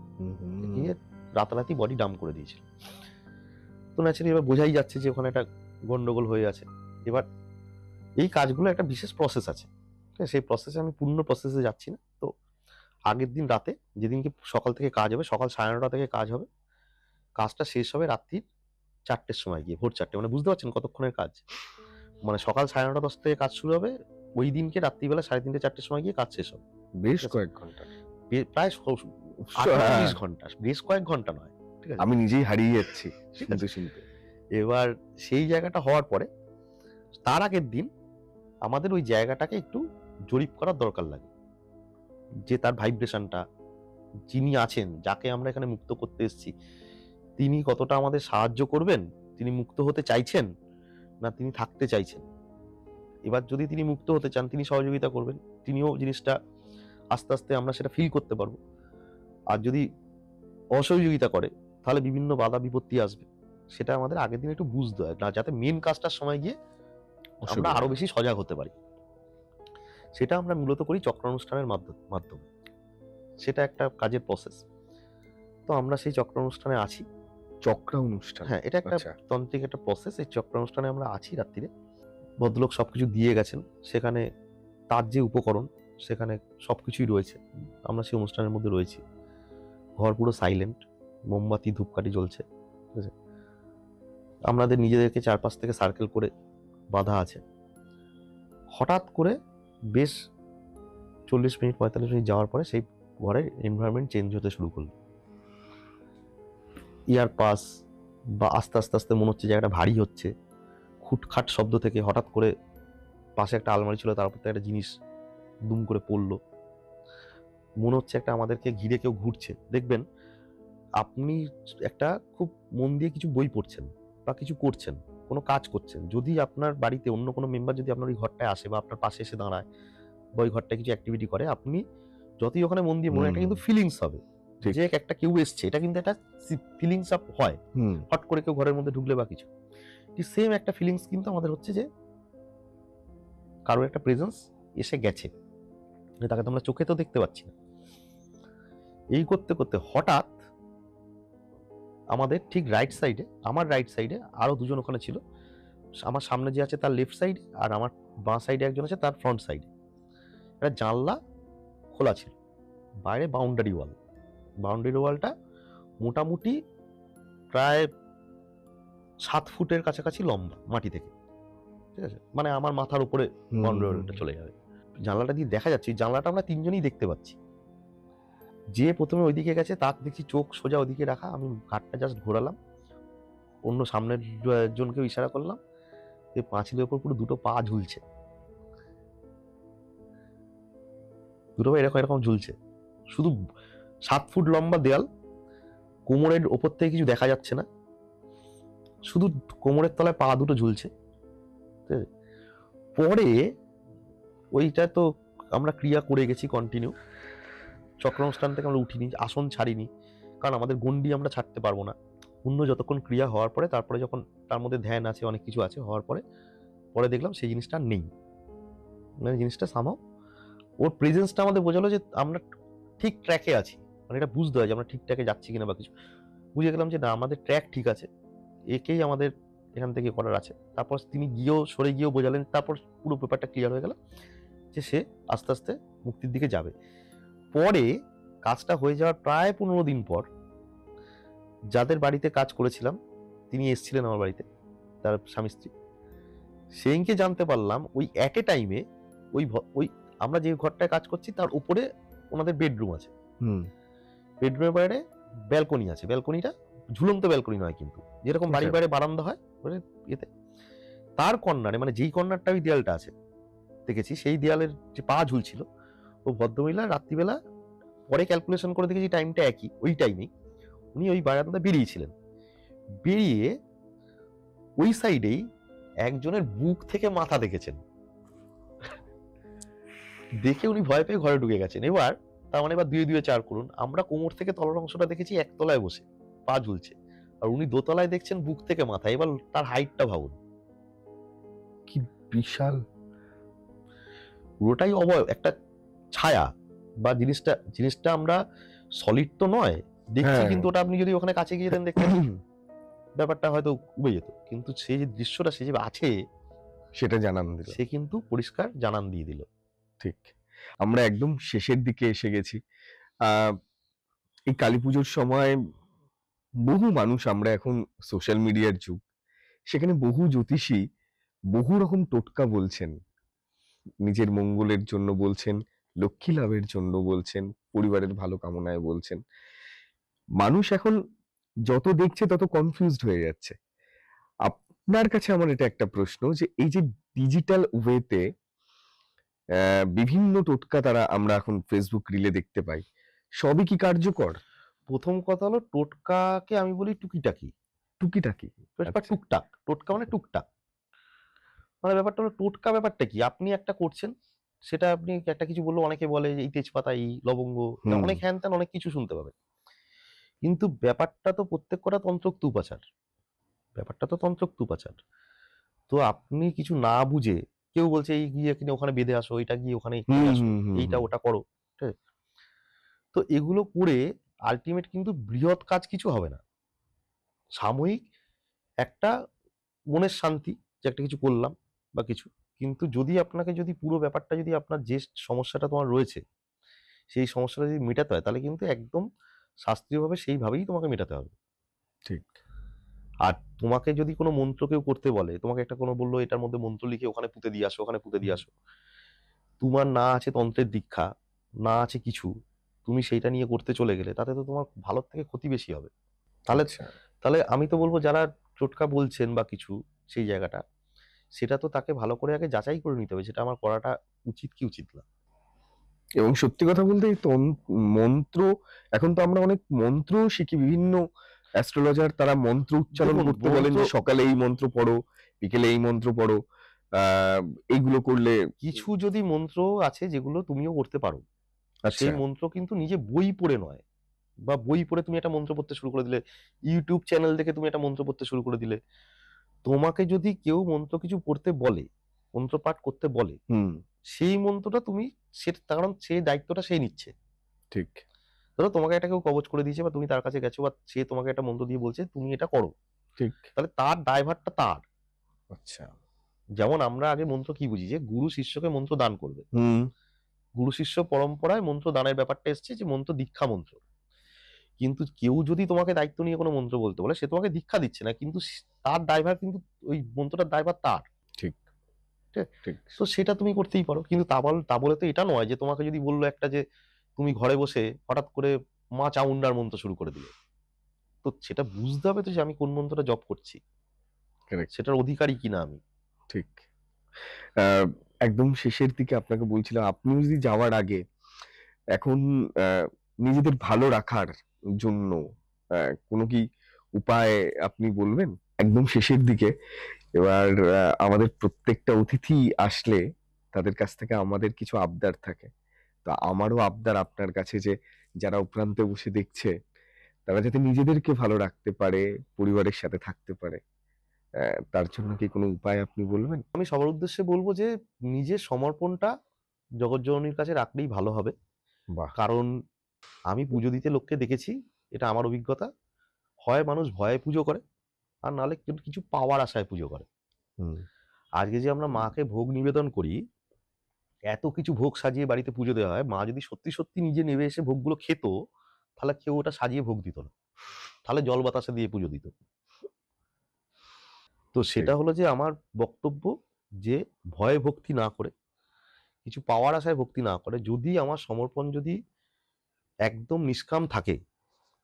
নিয়ে রাতারাতি বডি ডাম্প করে দিয়েছিল। তো ন্যাচারালি এবার বোঝাই যাচ্ছে যে ওখানে একটা গন্ডগোল হয়ে আছে। এবার এই কাজগুলো একটা বিশেষ প্রসেস আছে, সেই প্রসেসে আমি পূর্ণ প্রসেসে যাচ্ছি না। তো আগের দিন রাতে, যেদিনকে সকাল থেকে কাজ হবে, সকাল 9:30 থেকে কাজ হবে, কাজটা শেষ হবে রাত্রি 4টের সময় গিয়ে, ভোর 4টে, মানে বুঝতে পারছেন কতক্ষণের কাজ। মানে সকাল 9:30-10 থেকে কাজ শুরু হবে, ওই দিনকে রাত্রিবেলা 3:30-4টের সময় গিয়ে কাজ শেষ হবে। বেশ কয়েক ঘন্টা। প্রায় 18-20 ঘন্টা, বেশ কয়েক ঘন্টা নয়। ঠিক আছে? আমি নিজেই হারিয়ে যাচ্ছি ঠিক আছে? শুনতে শুনতে। এবার সেই জায়গাটা হওয়ার পরে তার আগের দিন আমাদের ওই জায়গাটাকে একটু জরিপ করার দরকার লাগে, যে তার ভাইব্রেশনটা, যিনি আছেন, যাকে আমরা এখানে মুক্ত করতে এসেছি, তিনি কতটা আমাদের সাহায্য করবেন, তিনি মুক্ত হতে চাইছেন না তিনি থাকতে চাইছেন। এবার যদি তিনি মুক্ত হতে চান, তিনি সহযোগিতা করবেন, তিনিও জিনিসটা আস্তে আস্তে আমরা সেটা ফিল করতে পারবো। আর যদি অসহযোগিতা করে তাহলে বিভিন্ন বাধা বিপত্তি আসবে, সেটা আমাদের আগের দিন একটু বুঝতে হয়, না যাতে মেন কাজটার সময় গিয়ে আমরা আরো বেশি সজাগ হতে পারি। সেটা আমরা মূলত করি চক্রানুষ্ঠানের মাধ্যমে। সেটা একটা কাজের প্রসেস। তো আমরা সেই চক্রানুষ্ঠানে আছি। চক্রানুষ্ঠান? হ্যাঁ, এটা একটা তান্ত্রিক একটা প্রসেস। এই চক্রানুষ্ঠানে আমরা আছি রাত্রিরে। ভদ্রলোক সবকিছু দিয়ে গেছেন, সেখানে তার যে উপকরণ সেখানে সবকিছুই রয়েছে, আমরা সেই অনুষ্ঠানের মধ্যে রয়েছি। ঘর পুরো সাইলেন্ট, মোমবাতি ধূপকাঠি জ্বলছে, ঠিক আছে। আমাদের নিজেদেরকে চারপাশ থেকে সার্কেল করে বাঁধা আছে। হঠাৎ করে বেশ 40 মিনিট 45 মিনিট যাওয়ার পরে সেই ঘরের এনভায়রনমেন্ট চেঞ্জ হতে শুরু করলো। ইয়ার পাস বা আস্তে আস্তে আস্তে মনে হচ্ছে জায়গাটা ভারী হচ্ছে। খুটখাট শব্দ থেকে হঠাৎ করে পাশে একটা আলমারি ছিল, তার উপর থেকে একটা জিনিস দুম করে পড়লো। মনে হচ্ছে একটা আমাদেরকে ঘিরে কেউ ঘুরছে। দেখবেন আপনি একটা খুব মন দিয়ে কিছু বই পড়ছেন বা কিছু করছেন, কোনো কাজ করছেন, যদি আপনার বাড়িতে অন্য কোনো মেম্বার যদি আপনার ওই ঘরটায় আসে বা আপনার পাশে এসে দাঁড়ায় বা ওই ঘরটায় কিছু অ্যাক্টিভিটি করে, আপনি যতই ওখানে মন দিয়ে মনে একটা কিন্তু ফিলিংস হবে ঠিক। যে একটা কেউ এসছে, এটা কিন্তু একটা ফিলিংস আপ হয় হট করে কেউ ঘরের মধ্যে ঢুকলে বা কিছু। সেম একটা ফিলিংস কিন্তু আমাদের হচ্ছে যে কারোর একটা প্রেজেন্স এসে গেছে, তাকে তো আমরা চোখে তো দেখতে পাচ্ছি না। এই করতে করতে হঠাৎ আমাদের ঠিক রাইট সাইডে, আমার রাইট সাইডে আরো দুজন ওখানে ছিল, আমার সামনে যে আছে তার লেফট সাইডে, আর আমার বাঁ সাইডে একজন আছে তার ফ্রন্ট সাইডে। একটা জানলা খোলা ছিল, বাইরে বাউন্ডারি ওয়াল। বাউন্ডারি ওয়ালটা মোটামুটি প্রায় 7 ফুটের কাছাকাছি লম্বা মাটি থেকে, ঠিক আছে, মানে আমার মাথার উপরে বাউন্ডারি ওয়ালটা চলে যাবে। জানলাটা দিয়ে দেখা যাচ্ছে, জানলাটা আমরা তিনজনই দেখতে পাচ্ছি। যে প্রথমে ওইদিকে গেছে তার দেখছি চোখ সোজা ওদিকে রাখা, আমি ঘাটটা জাস্ট ঘোরালাম, অন্য সামনের জনকেও ইশারা করলাম, এই পাঁচিলের উপর পুরো দুটো পা ঝুলছে, দুটো পা এরকম এরকম ঝুলছে। শুধু 7 ফুট লম্বা দেয়াল, কোমরের ওপর থেকে কিছু দেখা যাচ্ছে না, শুধু কোমরের তলায় পা দুটো ঝুলছে। পরে ওইটা তো আমরা ক্রিয়া করে গেছি কন্টিনিউ, চক্রানুষ্ঠান থেকে আমরা উঠিনি, আসন ছাড়িনি, কারণ আমাদের গন্ডি আমরা ছাড়তে পারবো না। অন্য যতক্ষণ ক্রিয়া হওয়ার পরে, তারপরে যখন তার মধ্যে ধ্যান আছে, অনেক কিছু আছে, হওয়ার পরে পরে দেখলাম সেই জিনিসটা নেই। মানে জিনিসটা সামাও ওর প্রেজেন্সটা আমাদের বোঝালো যে আমরা ঠিক ট্র্যাকে আছি, মানে এটা বুঝতে হয় যে আমরা ঠিক ট্র্যাকে যাচ্ছি কিনা বা কিছু। বুঝে গেলাম যে না, আমাদের ট্র্যাক ঠিক আছে, একেই আমাদের এখান থেকে করার আছে। তারপর তিনি গিয়েও সরে গিয়েও বোঝালেন, তারপর পুরো ব্যাপারটা ক্লিয়ার হয়ে গেল যে সে আস্তে আস্তে মুক্তির দিকে যাবে। পরে কাজটা হয়ে যাওয়ার প্রায় 15 দিন পর যাদের বাড়িতে কাজ করেছিলাম তিনি এসেছিলেন আমার বাড়িতে, তার স্বামী স্ত্রী। সেইকে জানতে পারলাম ওই এট এ টাইমে ওই আমরা যে ঘরটায় কাজ করছি তার উপরে ওনাদের বেডরুম আছে, বেডরুমের বাইরে ব্যালকনি আছে। ব্যালকনিটা ঝুলন্ত ব্যালকনি নয় কিন্তু, যেরকম বাড়ির বাইরে বারান্দা হয় এতে, তার কর্নারে, মানে যেই কর্নারটা ওই দেয়ালটা আছে দেখেছি, সেই দেয়ালের যে পা ঝুলছিল, ও ভদ্রমহিলা রাত্রিবেলা পরে ক্যালকুলেশন করে দেখেছি টাইমটা একই, ওই টাইমেই উনি ওই বারান্দা বেরিয়েছিলেন। বেরিয়ে ওই সাইডেই একজনের বুক থেকে মাথা দেখেছেন, দেখে উনি ভয় পেয়ে ঘরে ঢুকে গেছেন। এবার তার মানে এবার 2 2 4 করুন, আমরা কোমর থেকে তলার অংশটা দেখেছি একতলায় বসে পা ঝুলছে, আর উনি দোতলায় দেখছেন বুক থেকে মাথা। এবার তার হাইটটা ভাবুন, কি বিশাল, পুরোটাই অবয়ব, একটা ছায়া বা জিনিসটা আমরা সলিড তো নয় দেখছি, কিন্তু ওটা আপনি যদি ওখানে কাছে গিয়ে দেন দেখতেন ব্যাপারটা হয়তো উবে যেত, কিন্তু সে যে দৃশ্যটা সে যে আছে সেটা জানান দিল, সে কিন্তু পরিষ্কার জানান দিয়ে দিল। ঠিক। আমরা একদম শেষের দিকে এসে গেছি। এই কালী পুজোর সময় বহু মানুষ, আমরা এখন সোশ্যাল মিডিয়ার যুগ, সেখানে বহু জ্যোতিষী বহু রকম টোটকা বলছেন, নিজের মঙ্গলের জন্য বলছেন, লক্ষ্মী লাভের জন্য বলছেন, পরিবারের ভালো কামনায় বলছেন। মানুষ এখন যত দেখছে তত কনফিউজড হয়ে যাচ্ছে। আপনার কাছে আমার এটা একটা প্রশ্ন, যে এই যে ডিজিটাল ওয়েতে বিভিন্ন টোটকা তারা আমরা এখন ফেসবুক রিলে দেখতে পাই, সবই কি কার্যকর? প্রথম কথা হলো, টোটকাকে আমি বলি টুকিটাকি। টুকিটাকি বা টুকটাক, টোটকা মানে টুকটাক। মানে ব্যাপারটা হলো, টোটকা ব্যাপারটা কি, আপনি একটা করছেন, সেটা আপনি একটা কিছু বললো, অনেকে বলে এই তেজপাতা, এই লবঙ্গ, অনেক হ্যান ত্যান অনেক কিছু শুনতে পাবে, কিন্তু ব্যাপারটা তো প্রত্যেক কটা তন্ত্রোক্ত উপাচার, ব্যাপারটা তো তন্ত্রোক্ত উপাচার। তো আপনি কিছু না বুঝে, কেউ বলছে এই গিয়ে কিনে ওখানে বেঁধে আসো, এইটা গিয়ে ওখানে আসো, এইটা ওটা করো, ঠিক আছে? তো এগুলো করে আলটিমেট কিন্তু বৃহৎ কাজ কিছু হবে না, সাময়িক একটা মনের শান্তি যে একটা কিছু করলাম বা কিছু, কিন্তু যদি আপনাকে যদি পুরো ব্যাপারটা যদি আপনার যে সমস্যাটা তোমার রয়েছে সেই সমস্যাটা যদি মেটাতে হয় তাহলে কিন্তু একদম শাস্ত্রীয়ভাবে সেইভাবেই তোমাকে মেটাতে হবে। ঠিক। আর তোমাকে যদি কোনো মন্ত্র কেউ করতে বলে, তোমাকে একটা কোনো বললো এটার মধ্যে মন্ত্র লিখে ওখানে পুঁতে দিয়ে আসো, ওখানে পুঁতে দিয়ে আসো, তোমার না আছে তন্ত্রের দীক্ষা, না আছে কিছু, তুমি সেইটা নিয়ে করতে চলে গেলে তাতে তো তোমার ভালোর থেকে ক্ষতি বেশি হবে। তাহলে আচ্ছা। তাহলে আমি তো বলবো যারা টোটকা বলছেন বা কিছু সেই জায়গাটা, সেটা তো তাকে ভালো করে আগে যাচাই করে নিতে হবে সেটা আমার করাটা উচিত কি উচিত না। এবং সত্যি কথা বলতে এই মন্ত্র, এখন তো আমরা অনেক মন্ত্র শিখি, বিভিন্ন অ্যাস্ট্রোলজার তারা মন্ত্র উচ্চারণ দেখুন, করতে বলেন যে সকালে এই মন্ত্র পড়ো, বিকেলে এই মন্ত্র পড়ো, এইগুলো করলে। কিছু যদি মন্ত্র আছে যেগুলো তুমিও করতে পারো, আচ্ছা। সেই মন্ত্র কিন্তু নিজে বই পড়ে নয়, বা বই পড়ে তুমি একটা মন্ত্র পড়তে শুরু করে দিলে, ইউটিউব চ্যানেল দেখে তুমি একটা মন্ত্র পড়তে শুরু করে দিলে, তোমাকে যদি কেউ মন্ত্র কিছু পড়তে বলে, মন্ত্র পাঠ করতে বলে, হুম। সেই মন্ত্রটা তুমি কারণ সেই দায়িত্বটা সে নিচ্ছে। ঠিক। ধরো তোমাকে একটা কেউ কবচ করে দিয়েছে বা তুমি তার কাছে গেছো বা সে তোমাকে একটা মন্ত্র দিয়ে বলছে তুমি এটা করো, ঠিক। তাহলে তার দায়ভারটা তার। আচ্ছা। যেমন আমরা আগে মন্ত্র কি বুঝি যে গুরু শিষ্যকে মন্ত্র দান করবে, হুম। গুরু শিষ্য পরম্পরায় মন্ত্র দানের ব্যাপারটা এসছে যে মন্ত্র দীক্ষা মন্ত্র। কিন্তু কেউ যদি তোমাকে দায়িত্ব নিয়ে কোনো মন্ত্র বলতে বলে, সে তোমাকে দীক্ষা দিচ্ছে না, কিন্তু তার দায়ভার কিন্তু ওই মন্ত্রটার দায়ভার তার। ঠিক। ঠিক আছে? ঠিক। তো সেটা তুমি করতেই পারো, কিন্তু তা বলে তো এটা নয় যে তোমাকে যদি বললো একটা যে তুমি ঘরে বসে হঠাৎ করে মা চামুন্ডার মন্ত্র শুরু করে দিলে, তো সেটা বুঝতে হবে তো যে আমি কোন মন্ত্রটা জপ করছি, Correct. সেটার অধিকারী কিনা আমি। ঠিক। একদম শেষের দিকে আপনাকে বলছিলাম, আপনি যদি যাওয়ার আগে এখন নিজেদের ভালো রাখার জন্য কোনো কি উপায় আপনি বলবেন একদম শেষের দিকে? এবার আমাদের প্রত্যেকটা অতিথি আসলে তাদের কাছ থেকে আমাদের কিছু আবদার থাকে। তো আমারও আবদার আপনার কাছে যে যারা উপরান্তে বসে দেখছে তারা যাতে নিজেদেরকে ভালো রাখতে পারে, পরিবারের সাথে থাকতে পারে, তার জন্য কি কোনো উপায় আপনি বলবেন? আমি সবার উদ্দেশ্যে বলবো যে নিজের সমর্পণটা জগৎজননীর কাছে রাখলেই ভালো হবে। বাহ! কারণ আমি পুজো দিতে লোককে দেখেছি, এটা আমার অভিজ্ঞতা, হয় মানুষ ভয়ে পুজো করে, আর নাহলে কিছু পাওয়ার আশায় পুজো করে। হুম। আজকে যে আমরা মাকে ভোগ নিবেদন করি, এত কিছু ভোগ সাজিয়ে বাড়িতে পুজো দেওয়া হয়, মা যদি সত্যি সত্যি নিজে নেমে এসে ভোগগুলো খেত, তাহলে কেউ ওটা সাজিয়ে ভোগ দিত না, তাহলে জল বাতাসে দিয়ে পুজো দিত। তো সেটা হলো যে আমার বক্তব্য যে ভয়ে ভক্তি না করে, কিছু পাওয়ার আশায় ভক্তি না করে, যদি আমার সমর্পণ যদি একদম নিষ্কাম থাকে,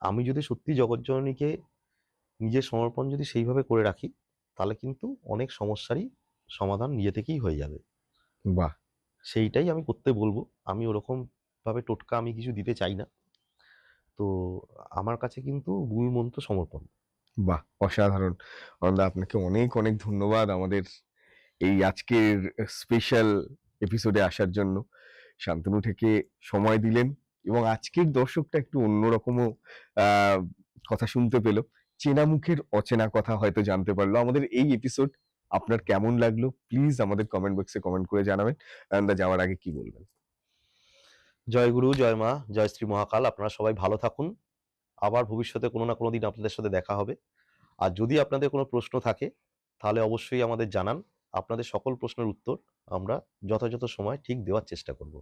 আমি যদি সত্যি জগৎজননীকে নিজের সমর্পণ যদি সেইভাবে করে রাখি, তাহলে কিন্তু অনেক সমস্যারই সমাধান নিজে থেকেই হয়ে যাবে। বাহ! সেইটাই আমি করতে বলবো। আমি ওরকম ভাবে টোটকা আমি কিছু দিতে চাই না। তো আমার কাছে কিন্তু মূল মন্ত্র সমর্পণ। বাহ! অসাধারণ। অনদা, আপনাকে অনেক, অনেক ধন্যবাদ আমাদের এই আজকের স্পেশাল এপিসোডে আসার জন্য। শান্তনু থেকে সময় দিলেন এবং আজকের দর্শকটা একটু অন্যরকমও আ কথা শুনতে পেল। চেনা মুখের অচেনা কথা হয়তো জানতে পারল। আমাদের এই এপিসোড আপনার কেমন লাগলো? প্লিজ আমাদের কমেন্ট বক্সে কমেন্ট করে জানাবেন। অয়নদা, যাওয়ার আগে কি বলবেন? জয় গুরু, জয় মা, জয় শ্রী মহাকাল। আপনারা সবাই ভালো থাকুন। আবার ভবিষ্যতে কোনো না কোনো দিন আপনাদের সাথে দেখা হবে। আর যদি আপনাদের কোনো প্রশ্ন থাকে, তাহলে অবশ্যই আমাদের জানান। আপনাদের সকল প্রশ্নের উত্তর আমরা যথাযথ সময়ে ঠিক দেওয়ার চেষ্টা করব।